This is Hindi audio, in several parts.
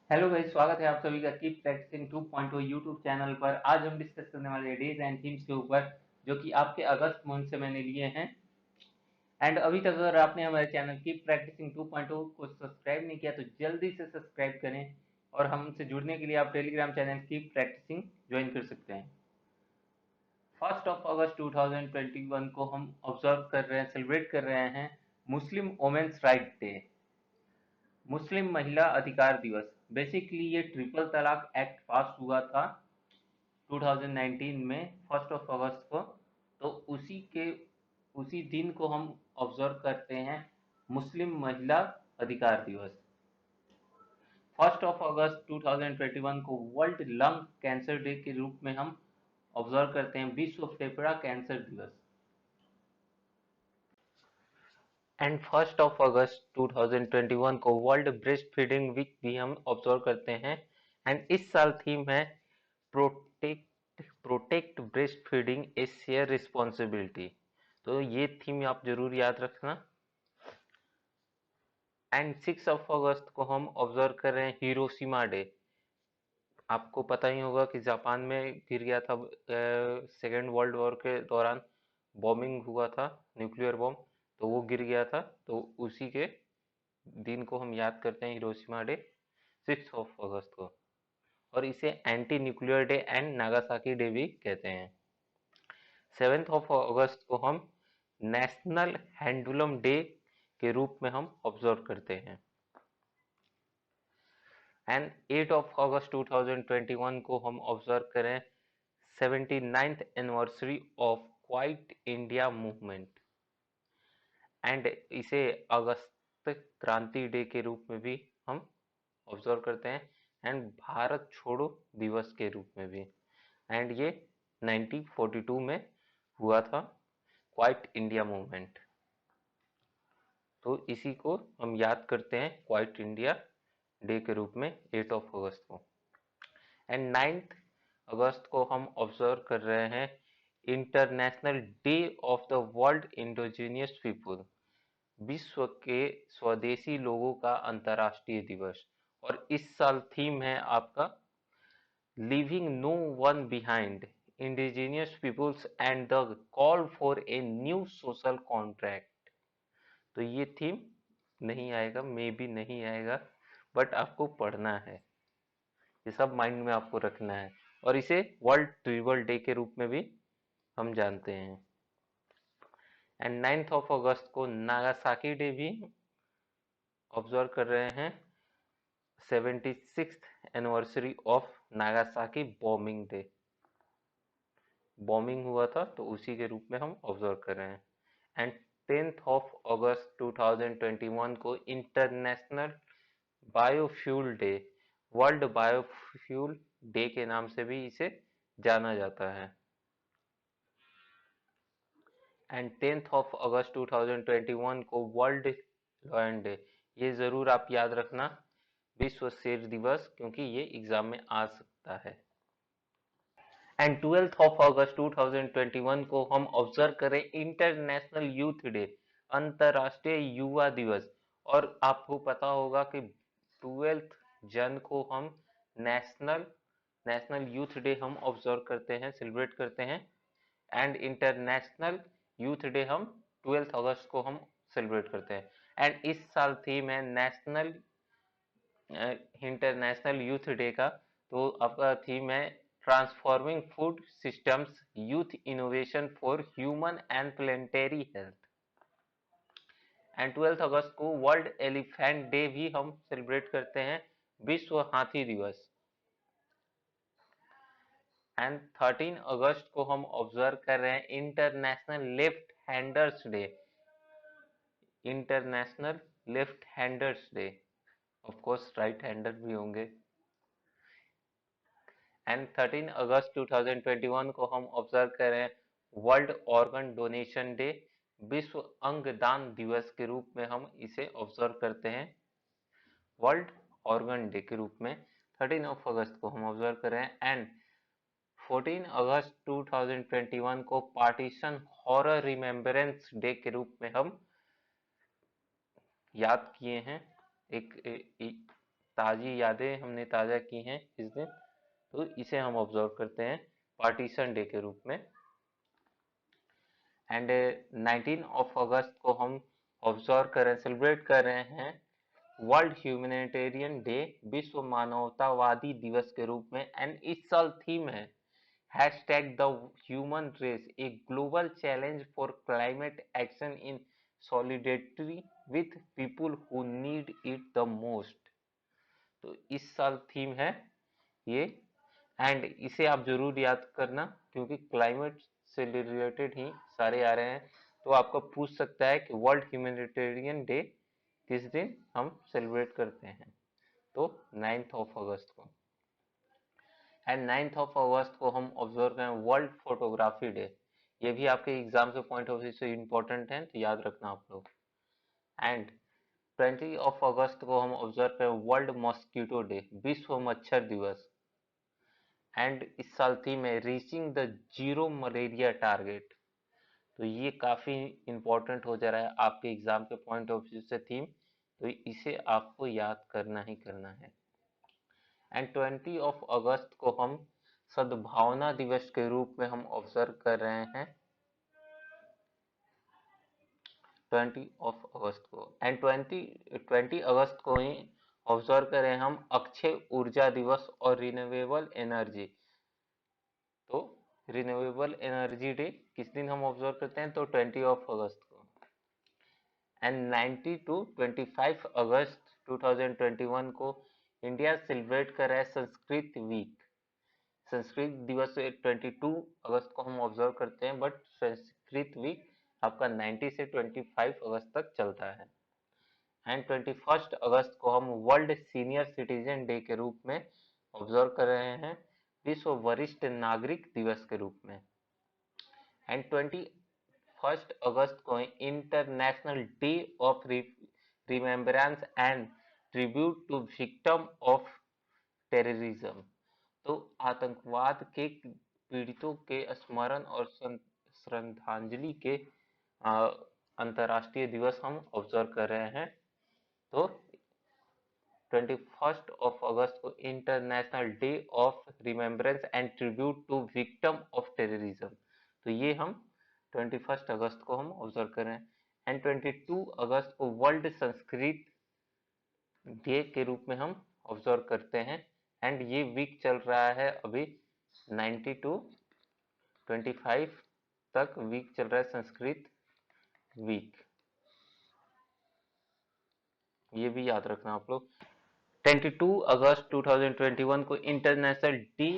हेलो गाइस, स्वागत है आप सभी का कीप प्रैक्टिसिंग 2.0 यूट्यूब चैनल पर। आज हम डिस्कस करने वाले हैं डेज एंड थीम्स के ऊपर, जो कि आपके अगस्त मंथ से मैंने लिए हैं। एंड अभी तक अगर आपने हमारे चैनल कीप प्रैक्टिसिंग 2.0 को सब्सक्राइब नहीं किया तो जल्दी से सब्सक्राइब करें, और हमसे जुड़ने के लिए आप Telegram channel keep practicing join कर सकते हैं। 1 अगस्त 2021 को हम ऑब्जर्व कर रहे हैं, सेलिब्रेट कर रहे हैं मुस्लिम वोमेन्स राइट डे, मुस्लिम महिला अधिकार दिवस। बेसिकली ये ट्रिपल तलाक एक्ट पास हुआ था 2019 में 1 अगस्त को। तो उसी दिन को हम ऑब्जर्व करते हैं मुस्लिम महिला अधिकार दिवस। 1 अगस्त 2021 को वर्ल्ड लंग कैंसर डे के रूप में हम ऑब्जर्व करते हैं विश्व फेफड़ा कैंसर दिवस। एंड 1 अगस्त 2021 को वर्ल्ड ब्रेस्ट फीडिंग वीक भी हम ऑब्जर्व करते हैं। एंड इस साल थीम है प्रोटेक्ट ब्रेस्ट फीडिंग ए शेयर रिस्पॉन्सिबिलिटी। तो ये थीम आप जरूर याद रखना। एंड 6 अगस्त को हम ऑब्जर्व कर रहे हैं हिरोशिमा डे। आपको पता ही होगा कि जापान में गिर गया था सेकेंड वर्ल्ड वॉर के दौरान, बॉम्बिंग हुआ था, न्यूक्लियर बॉम्ब, तो वो गिर गया था। तो उसी के दिन को हम याद करते हैं हिरोशिमा डे, 6 अगस्त को। और इसे anti nuclear day and Nagasaki day भी कहते हैं। 7 अगस्त को हम नेशनल हैंडलूम डे के रूप में हम ऑब्जर्व करते हैं। एंड 8 अगस्त 2021 को हम ऑब्जर्व करें 79th anniversary of quite India movement. And इसे अगस्त क्रांति डे के रूप में भी हम ऑब्जर्व करते हैं, एंड भारत छोड़ो दिवस के रूप में भी। एंड ये 1942 में हुआ था क्वाइट इंडिया मूवमेंट। तो इसी को हम याद करते हैं क्वाइट इंडिया डे के रूप में 8 अगस्त को। एंड 9 अगस्त को हम ऑब्जर्व कर रहे हैं international day of the world indigenous people, विश्व के स्वदेशी लोगों का अंतर्राष्ट्रीय दिवस। और इस साल थीम है आपका leaving no one behind, indigenous peoples and the call for a new social contract. तो ये थीम नहीं आएगा, मे बी नहीं आएगा, बट आपको पढ़ना है, ये सब माइंड में आपको रखना है। और इसे वर्ल्ड ट्रिबल डे के रूप में भी हम जानते हैं। एंड 9 अगस्त को नागासाकी डे भी ऑब्जर्व कर रहे हैं, 76th anniversary of Nagasaki bombing day. Bombing हुआ था तो उसी के रूप में हम ऑब्जर्व कर रहे हैं। एंड 10 अगस्त 2021 को international biofuel day, world biofuel day के नाम से भी इसे जाना जाता है। एंड 10 अगस्त 2021 को वर्ल्ड लॉयन डे, ये जरूर आप याद रखना, विश्व शेर दिवस, क्योंकि ये एग्जाम में आ सकता है। एंड 12 अगस्त 2021 को हम ऑब्जर्व करें इंटरनेशनल यूथ डे, अंतरराष्ट्रीय युवा दिवस। और आपको पता होगा कि 12 जन को हम नेशनल नेशनल यूथ डे हम ऑब्जर्व करते हैं, सेलिब्रेट करते हैं। एंड इंटरनेशनल यूथ डे हम 12 अगस्त को हम सेलिब्रेट करते हैं। एंड इस साल थीम है नेशनल इंटरनेशनल यूथ डे का, तो आपका थीम है transforming food systems youth innovation for human and planetary health. And 12 अगस्त को वर्ल्ड एलिफेंट डे भी हम सेलिब्रेट करते हैं, विश्व हाथी दिवस। एंड 13 अगस्त को हम ऑब्जर्व कर रहे हैं international left handers day, international left handers day. Of course right hander भी होंगे। एंड 13 अगस्त 2021 को हम ऑब्जर्व कर रहे हैं वर्ल्ड ऑर्गन डोनेशन डे, विश्व अंगदान दिवस के रूप में हम इसे ऑब्जर्व करते हैं, वर्ल्ड ऑर्गन डे के रूप में 13 अगस्त को हम ऑब्जर्व कर रहे हैं। एंड 14 अगस्त 2021 को पार्टीशन हॉरर रिमेम्बरेंस डे के रूप में हम याद किए हैं। ताज़ी यादें हमने ताज़ा की हैं इस दिन, तो इसे हम ऑब्जर्व करते हैं पार्टीशन डे के रूप में। एंड 19 ऑफ अगस्त को हम ऑब्जर्व कर रहे हैं, सेलिब्रेट कर रहे हैं वर्ल्ड ह्यूमैनिटेरियन डे, विश्व मानवतावादी दिवस के रूप में। एंड इस साल थीम है hashtag the human race, a global challenge for climate action in solidarity with people who need it the most. तो इस साल थीम है ये, एंड इसे आप जरूर याद करना क्योंकि क्लाइमेट से रिलेटेड ही सारे आ रहे हैं। तो आपको पूछ सकता है कि वर्ल्ड ह्यूमैनिटेरियन डे किस दिन हम सेलिब्रेट करते हैं, तो 9th ऑफ अगस्त को। एंड 9th ऑफ अगस्त को हम ऑब्जर्व करें वर्ल्ड फोटोग्राफी डे। ये भी आपके एग्जाम के पॉइंट ऑफ व्यू से इम्पोर्टेंट है, तो याद रखना आप लोग। एंड 20 ऑफ अगस्त को हम ऑब्जर्व करें वर्ल्ड मॉस्किटो डे, विश्व मच्छर दिवस। एंड इस साल थीम है reaching the zero malaria target. तो ये काफी इंपॉर्टेंट हो जा रहा है आपके एग्जाम के पॉइंट ऑफ व्यू से थीम, तो इसे आपको याद करना ही करना है। एंड 20 ऑफ अगस्त को हम सद्भावना दिवस के रूप में हम ऑब्जर्व कर रहे हैं 20 ऑफ अगस्त को। एंड 20 अगस्त को ही ऑब्जर्व करें हम अक्षय ऊर्जा दिवस और रिन्यूएबल एनर्जी। तो रिन्यूएबल एनर्जी डे किस दिन हम ऑब्जर्व करते हैं, तो 20 ऑफ अगस्त को। एंड 90 टू 25 अगस्त 2021 को इंडिया सेलिब्रेट कर रहा है संस्कृत वीक। संस्कृत दिवस 22 अगस्त को हम ऑब्जर्व करते हैं, बट संस्कृत वीक आपका 90 से 25 अगस्त तक चलता है। एंड 21 अगस्त को हम वर्ल्ड सीनियर सिटीजन डे के रूप में ऑब्जर्व कर रहे हैं, विश्व वरिष्ठ नागरिक दिवस के रूप में। एंड 21 अगस्त को international day of remembrance and tribute to victim of terrorism. तो आतंकवाद के पीड़ितों के स्मरण और श्रद्धांजलि के अंतर्राष्ट्रीय दिवस हम ऑब्जर्व कर रहे हैं। तो 21 ऑफ अगस्त को international day of remembrance and tribute to victim of terrorism, तो ये हम 21 अगस्त को हम ऑब्जर्व कर रहे हैं। एंड 22 अगस्त को वर्ल्ड संस्कृत डे के रूप में हम ऑब्जर्व करते हैं। एंड ये वीक चल रहा है अभी 90 टू 25 तक वीक चल रहा है संस्कृत वीक, ये भी याद रखना आप लोग। 22 अगस्त 2021 को international day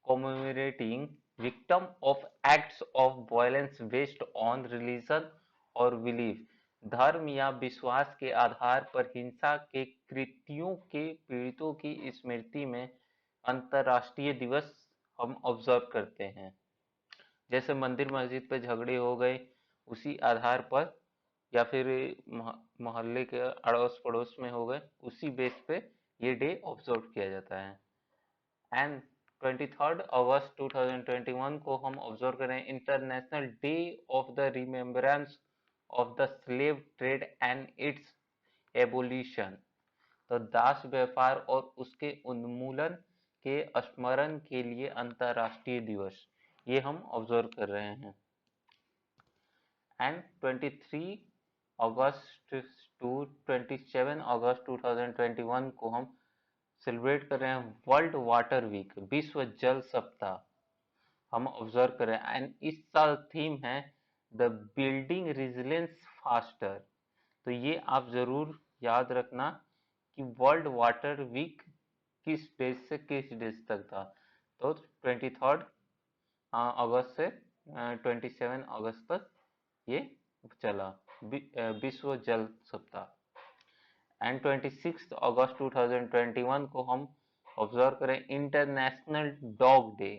commemorating victim of acts of violence based on religion और बिलीफ, धर्म या विश्वास के आधार पर हिंसा के कृत्यों के पीड़ितों की स्मृति में अंतर्राष्ट्रीय दिवस हम ऑब्जर्व करते हैं। जैसे मंदिर मस्जिद पे झगड़े हो गए उसी आधार पर, या फिर मोहल्ले के अड़ोस पड़ोस में हो गए, उसी बेस पे ये डे ऑब्जर्व किया जाता है। एंड 23 अगस्त 2021 को हम ऑब्जर्व करें international day of the remembrance of the slave trade and it's abolition. तो दास व्यापार और उसके उन्मूलन के स्मरण के लिए अंतर्राष्ट्रीय दिवस, ये हम ऑब्जर्व कर रहे हैं। एंड 23 अगस्त टू 27 अगस्त 2021 को हम सेलिब्रेट कर रहे हैं वर्ल्ड वाटर वीक, विश्व जल सप्ताह हम ऑब्जर्व कर रहे हैं। एंड इस साल थीम है द बिल्डिंग रेजिलियंस फास्टर। तो ये आप जरूर याद रखना कि वर्ल्ड वाटर वीक किस डेट से किस डेट तक था, तो 23 अगस्त से 27 अगस्त तक ये चला विश्व जल सप्ताह। एंड 26 अगस्त 2021 को हम ऑब्जर्व करें इंटरनेशनल डॉग डे,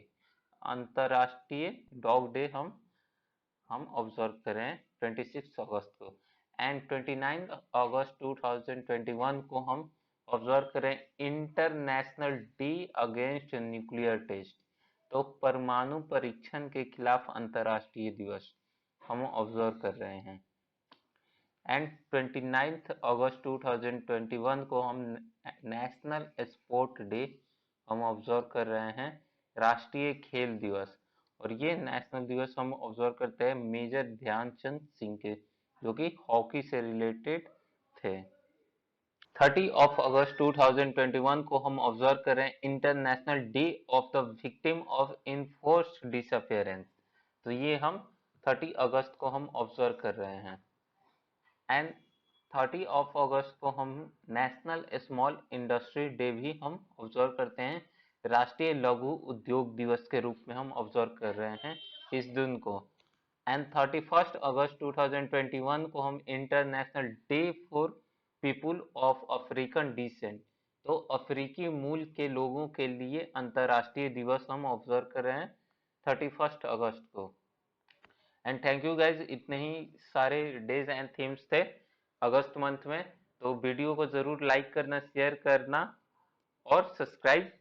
अंतरराष्ट्रीय डॉग डे हम ऑब्जर्व करें 26 अगस्त को। एंड 29 अगस्त 2021 को हम ऑब्जर्व करें international day against nuclear test, तो परमाणु परीक्षण के खिलाफ अंतरराष्ट्रीय दिवस हम ऑब्जर्व कर रहे हैं। एंड 29 अगस्त 2021 को हम नेशनल स्पोर्ट डे हम ऑब्जर्व कर रहे हैं, राष्ट्रीय खेल दिवस। और ये नेशनल दिवस हम ऑब्जर्व करते हैं मेजर ध्यानचंद सिंह के, जो कि हॉकी से रिलेटेड थे। 30 अगस्त 2021 को हम ऑब्जर्व कर रहे हैं international day of the victim of enforced disappearance. तो ये हम 30 अगस्त को हम ऑब्जर्व कर रहे हैं। एंड 30 अगस्त को हम नेशनल स्मॉल इंडस्ट्री डे भी हम ऑब्जर्व करते हैं, राष्ट्रीय लघु उद्योग दिवस के रूप में हम ऑब्जर्व कर रहे हैं इस दिन को। एंड 31 अगस्त 2021 को हम international day for people of African descent, तो अफ्रीकी मूल के लोगों के लिए अंतर्राष्ट्रीय दिवस हम ऑब्जर्व कर रहे हैं 31 अगस्त को। एंड थैंक यू गाइज, इतने ही सारे डेज एंड थीम्स थे अगस्त मंथ में। तो वीडियो को जरूर लाइक करना, शेयर करना और सब्सक्राइब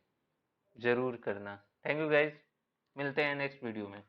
जरूर करना। थैंक यू गाइज, मिलते हैं नेक्स्ट वीडियो में।